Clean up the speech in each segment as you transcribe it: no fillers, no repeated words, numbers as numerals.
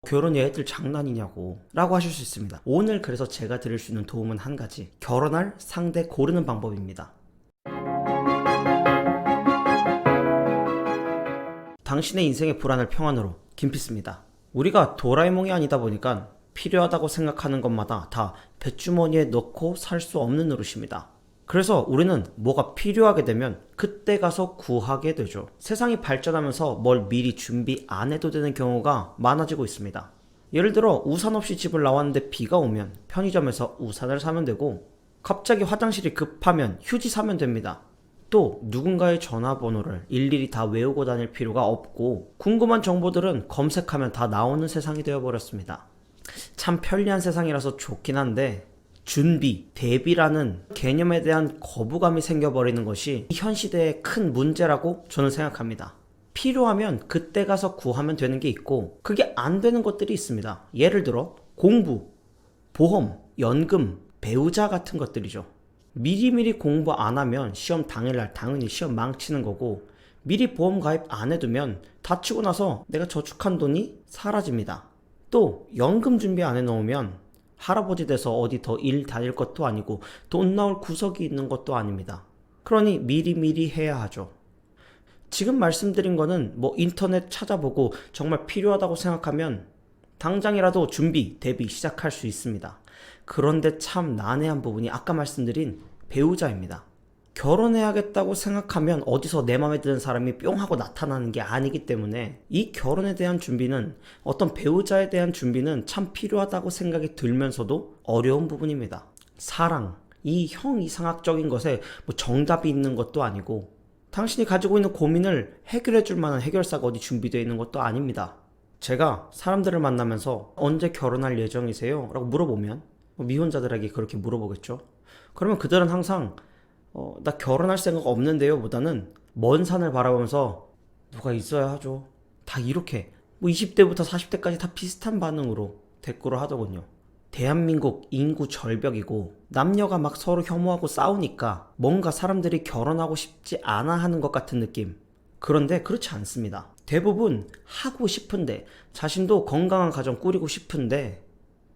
결혼 얘들 장난이냐고 라고 하실 수 있습니다. 오늘 그래서 제가 드릴 수 있는 도움은 한 가지, 결혼할 상대 고르는 방법입니다. 당신의 인생의 불안을 평안으로, 김피스입니다. 우리가 도라에몽이 아니다 보니까 필요하다고 생각하는 것마다 다 뱃주머니에 넣고 살 수 없는 노릇입니다. 그래서 우리는 뭐가 필요하게 되면 그때 가서 구하게 되죠. 세상이 발전하면서 뭘 미리 준비 안 해도 되는 경우가 많아지고 있습니다. 예를 들어 우산 없이 집을 나왔는데 비가 오면 편의점에서 우산을 사면 되고, 갑자기 화장실이 급하면 휴지 사면 됩니다. 또 누군가의 전화번호를 일일이 다 외우고 다닐 필요가 없고, 궁금한 정보들은 검색하면 다 나오는 세상이 되어버렸습니다. 참 편리한 세상이라서 좋긴 한데, 준비, 대비라는 개념에 대한 거부감이 생겨버리는 것이 현 시대의 큰 문제라고 저는 생각합니다. 필요하면 그때 가서 구하면 되는 게 있고, 그게 안 되는 것들이 있습니다. 예를 들어 공부, 보험, 연금, 배우자 같은 것들이죠. 미리미리 공부 안 하면 시험 당일날 당연히 시험 망치는 거고, 미리 보험 가입 안 해두면 다치고 나서 내가 저축한 돈이 사라집니다. 또 연금 준비 안 해놓으면 할아버지 돼서 어디 더 일 다닐 것도 아니고 돈 나올 구석이 있는 것도 아닙니다. 그러니 미리미리 해야 하죠. 지금 말씀드린 거는 뭐 인터넷 찾아보고 정말 필요하다고 생각하면 당장이라도 준비, 대비 시작할 수 있습니다. 그런데 참 난해한 부분이 아까 말씀드린 배우자입니다. 결혼해야겠다고 생각하면 어디서 내 맘에 드는 사람이 뿅 하고 나타나는 게 아니기 때문에, 이 결혼에 대한 준비는, 어떤 배우자에 대한 준비는 참 필요하다고 생각이 들면서도 어려운 부분입니다. 사랑, 이 형이상학적인 것에 뭐 정답이 있는 것도 아니고, 당신이 가지고 있는 고민을 해결해 줄 만한 해결사가 어디 준비되어 있는 것도 아닙니다. 제가 사람들을 만나면서 언제 결혼할 예정이세요? 라고 물어보면, 미혼자들에게 그렇게 물어보겠죠. 그러면 그들은 항상 나 결혼할 생각 없는데요 보다는 먼 산을 바라보면서 누가 있어야 하죠. 다 이렇게 20대부터 40대까지 다 비슷한 반응으로 대꾸를 하더군요. 대한민국 인구 절벽이고 남녀가 막 서로 혐오하고 싸우니까 뭔가 사람들이 결혼하고 싶지 않아 하는 것 같은 느낌. 그런데 그렇지 않습니다. 대부분 하고 싶은데, 자신도 건강한 가정 꾸리고 싶은데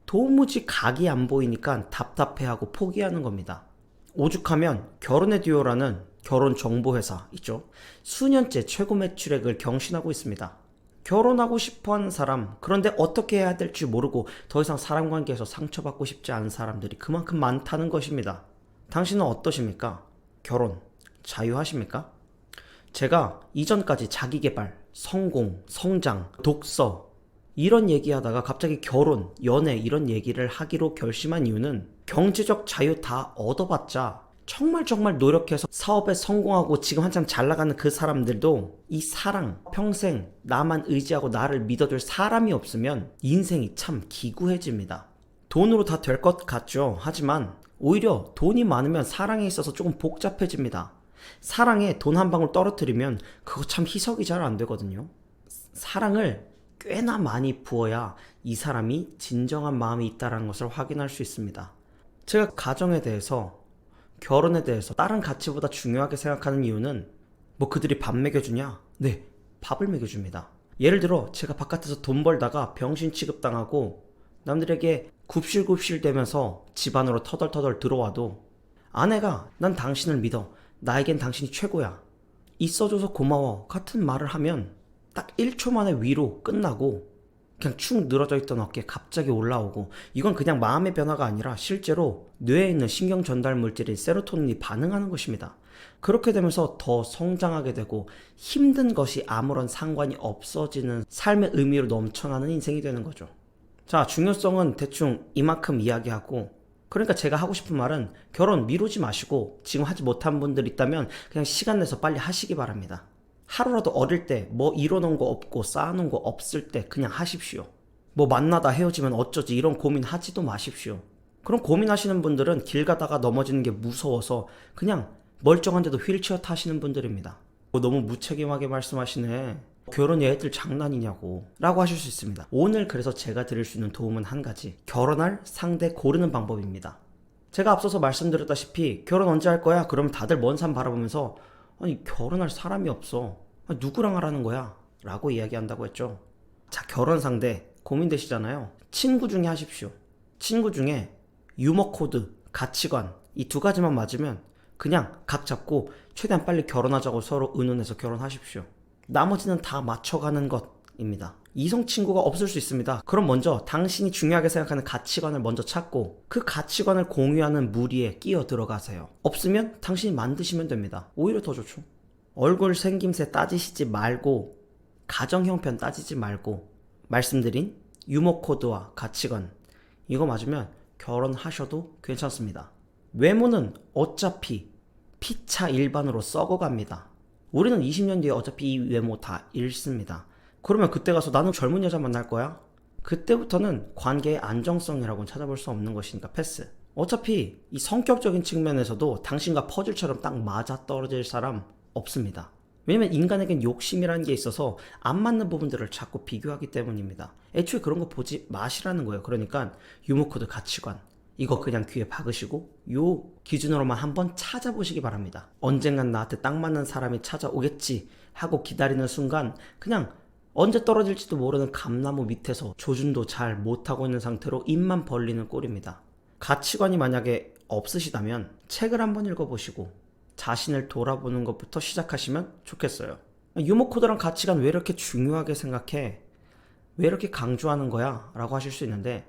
도무지 각이 안 보이니까 답답해하고 포기하는 겁니다. 오죽하면 결혼의 듀오라는 결혼 정보회사 있죠. 수년째 최고 매출액을 경신하고 있습니다. 결혼하고 싶어하는 사람, 그런데 어떻게 해야 될지 모르고 더 이상 사람 관계에서 상처받고 싶지 않은 사람들이 그만큼 많다는 것입니다. 당신은 어떠십니까? 결혼 자유하십니까? 제가 이전까지 자기계발, 성공, 성장, 독서 이런 얘기하다가 갑자기 결혼, 연애 이런 얘기를 하기로 결심한 이유는, 경제적 자유 다 얻어봤자 정말 노력해서 사업에 성공하고 지금 한참 잘 나가는 그 사람들도 이 사랑, 평생 나만 의지하고 나를 믿어줄 사람이 없으면 인생이 참 기구해집니다. 돈으로 다 될 것 같죠. 하지만 오히려 돈이 많으면 사랑에 있어서 조금 복잡해집니다. 사랑에 돈 한 방울 떨어뜨리면 그거 참 희석이 잘 안 되거든요. 사랑을 꽤나 많이 부어야 이 사람이 진정한 마음이 있다는 것을 확인할 수 있습니다. 제가 가정에 대해서, 결혼에 대해서 다른 가치보다 중요하게 생각하는 이유는, 뭐 그들이 밥 먹여주냐? 네, 밥을 먹여줍니다. 예를 들어 제가 바깥에서 돈 벌다가 병신 취급당하고 남들에게 굽실굽실 대면서 집 안으로 터덜터덜 들어와도 아내가 난 당신을 믿어, 나에겐 당신이 최고야, 있어줘서 고마워 같은 말을 하면 딱 1초 만에 위로 끝나고 그냥 축 늘어져 있던 어깨 갑자기 올라오고, 이건 그냥 마음의 변화가 아니라 실제로 뇌에 있는 신경 전달 물질인 세로토닌이 반응하는 것입니다. 그렇게 되면서 더 성장하게 되고 힘든 것이 아무런 상관이 없어지는 삶의 의미로 넘쳐나는 인생이 되는 거죠. 자, 중요성은 대충 이만큼 이야기하고, 그러니까 제가 하고 싶은 말은, 결혼 미루지 마시고 지금 하지 못한 분들 있다면 그냥 시간 내서 빨리 하시기 바랍니다. 하루라도 어릴 때 뭐 이뤄놓은 거 없고 쌓아놓은 거 없을 때 그냥 하십시오. 뭐 만나다 헤어지면 어쩌지 이런 고민 하지도 마십시오. 그럼 고민하시는 분들은 길 가다가 넘어지는 게 무서워서 그냥 멀쩡한데도 휠체어 타시는 분들입니다. 너무 무책임하게 말씀하시네, 결혼 얘들 장난이냐고 라고 하실 수 있습니다. 오늘 그래서 제가 드릴 수 있는 도움은 한 가지, 결혼할 상대 고르는 방법입니다. 제가 앞서서 말씀드렸다시피 결혼 언제 할 거야? 그러면 다들 먼 산 바라보면서 아니 결혼할 사람이 없어, 누구랑 하라는 거야? 라고 이야기한다고 했죠. 자, 결혼 상대 고민되시잖아요. 친구 중에 하십시오. 친구 중에 유머 코드, 가치관 이 두 가지만 맞으면 그냥 각 잡고 최대한 빨리 결혼하자고 서로 의논해서 결혼하십시오. 나머지는 다 맞춰가는 것입니다. 이성 친구가 없을 수 있습니다. 그럼 먼저 당신이 중요하게 생각하는 가치관을 먼저 찾고 그 가치관을 공유하는 무리에 끼어 들어가세요. 없으면 당신이 만드시면 됩니다. 오히려 더 좋죠. 얼굴 생김새 따지시지 말고 가정 형편 따지지 말고 말씀드린 유머 코드와 가치관 이거 맞으면 결혼하셔도 괜찮습니다. 외모는 어차피 피차 일반으로 썩어갑니다. 우리는 20년 뒤에 어차피 이 외모 다 잃습니다. 그러면 그때 가서 나는 젊은 여자 만날 거야? 그때부터는 관계의 안정성이라고는 찾아볼 수 없는 것이니까 패스. 어차피 이 성격적인 측면에서도 당신과 퍼즐처럼 딱 맞아떨어질 사람 없습니다. 왜냐면 인간에겐 욕심이라는 게 있어서 안 맞는 부분들을 자꾸 비교하기 때문입니다. 애초에 그런 거 보지 마시라는 거예요. 그러니까 유머코드 가치관 이거 그냥 귀에 박으시고 요 기준으로만 한번 찾아보시기 바랍니다. 언젠간 나한테 딱 맞는 사람이 찾아오겠지 하고 기다리는 순간 그냥 언제 떨어질지도 모르는 감나무 밑에서 조준도 잘 못하고 있는 상태로 입만 벌리는 꼴입니다. 가치관이 만약에 없으시다면 책을 한번 읽어보시고 자신을 돌아보는 것부터 시작하시면 좋겠어요. 유머 코드랑 가치관 왜 이렇게 중요하게 생각해? 왜 이렇게 강조하는 거야? 라고 하실 수 있는데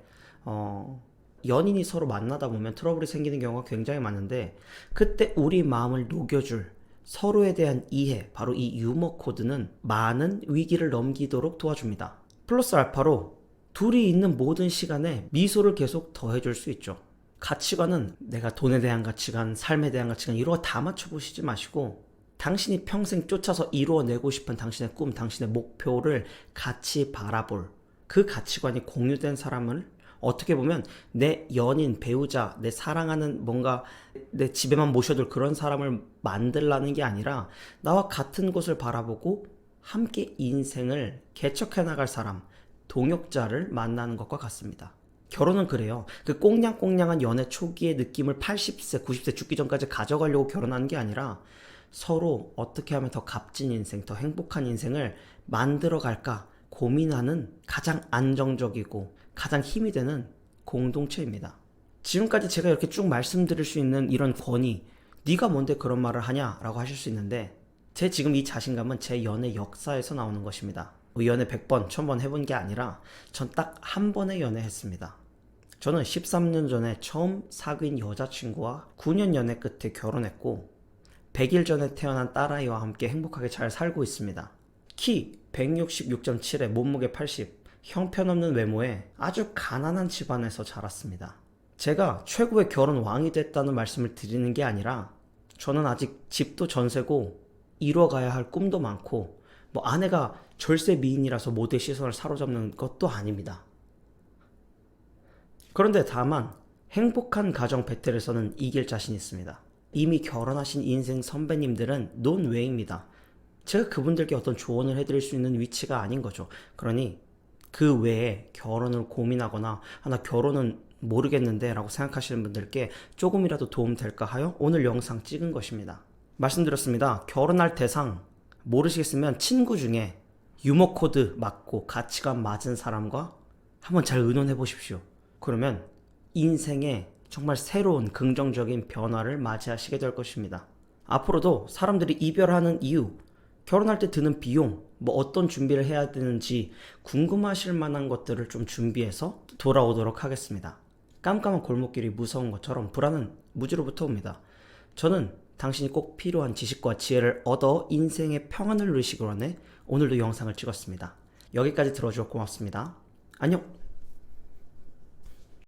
연인이 서로 만나다 보면 트러블이 생기는 경우가 굉장히 많은데 그때 우리 마음을 녹여줄 서로에 대한 이해, 바로 이 유머 코드는 많은 위기를 넘기도록 도와줍니다. 플러스 알파로 둘이 있는 모든 시간에 미소를 계속 더해줄 수 있죠. 가치관은 내가 돈에 대한 가치관, 삶에 대한 가치관 이런 거 다 맞춰보시지 마시고 당신이 평생 쫓아서 이루어내고 싶은 당신의 꿈, 당신의 목표를 같이 바라볼 그 가치관이 공유된 사람을 어떻게 보면 내 연인, 배우자, 내 사랑하는 뭔가 내 집에만 모셔둘 그런 사람을 만들라는 게 아니라 나와 같은 곳을 바라보고 함께 인생을 개척해 나갈 사람, 동역자를 만나는 것과 같습니다. 결혼은 그래요. 그 꽁냥꽁냥한 연애 초기의 느낌을 80세, 90세 죽기 전까지 가져가려고 결혼하는 게 아니라 서로 어떻게 하면 더 값진 인생, 더 행복한 인생을 만들어 갈까 고민하는 가장 안정적이고 가장 힘이 되는 공동체입니다. 지금까지 제가 이렇게 쭉 말씀드릴 수 있는 이런 권위, 네가 뭔데 그런 말을 하냐 라고 하실 수 있는데 제 지금 이 자신감은 제 연애 역사에서 나오는 것입니다. 연애 100번, 1000번 해본 게 아니라 전 딱 한 번의 연애했습니다. 저는 13년 전에 처음 사귄 여자친구와 9년 연애 끝에 결혼했고 100일 전에 태어난 딸아이와 함께 행복하게 잘 살고 있습니다. 키 166.7에 몸무게 80, 형편없는 외모에 아주 가난한 집안에서 자랐습니다. 제가 최고의 결혼 왕이 됐다는 말씀을 드리는 게 아니라 저는 아직 집도 전세고 이뤄가야 할 꿈도 많고 아내가 절세 미인이라서 모두의 시선을 사로잡는 것도 아닙니다. 그런데 다만 행복한 가정 배틀에서는 이길 자신이 있습니다. 이미 결혼하신 인생 선배님들은 논외입니다. 제가 그분들께 어떤 조언을 해드릴 수 있는 위치가 아닌 거죠. 그러니 그 외에 결혼을 고민하거나 나 결혼은 모르겠는데 라고 생각하시는 분들께 조금이라도 도움 될까 하여 오늘 영상 찍은 것입니다. 말씀드렸습니다. 결혼할 대상 모르시겠으면 친구 중에 유머 코드 맞고 가치관 맞은 사람과 한번 잘 의논해 보십시오. 그러면 인생에 정말 새로운 긍정적인 변화를 맞이하시게 될 것입니다. 앞으로도 사람들이 이별하는 이유, 결혼할 때 드는 비용, 어떤 준비를 해야 되는지 궁금하실 만한 것들을 좀 준비해서 돌아오도록 하겠습니다. 깜깜한 골목길이 무서운 것처럼 불안은 무지로부터 옵니다. 저는 당신이 꼭 필요한 지식과 지혜를 얻어 인생의 평안을 누리시기 원해 오늘도 영상을 찍었습니다. 여기까지 들어주셔서 고맙습니다. 안녕!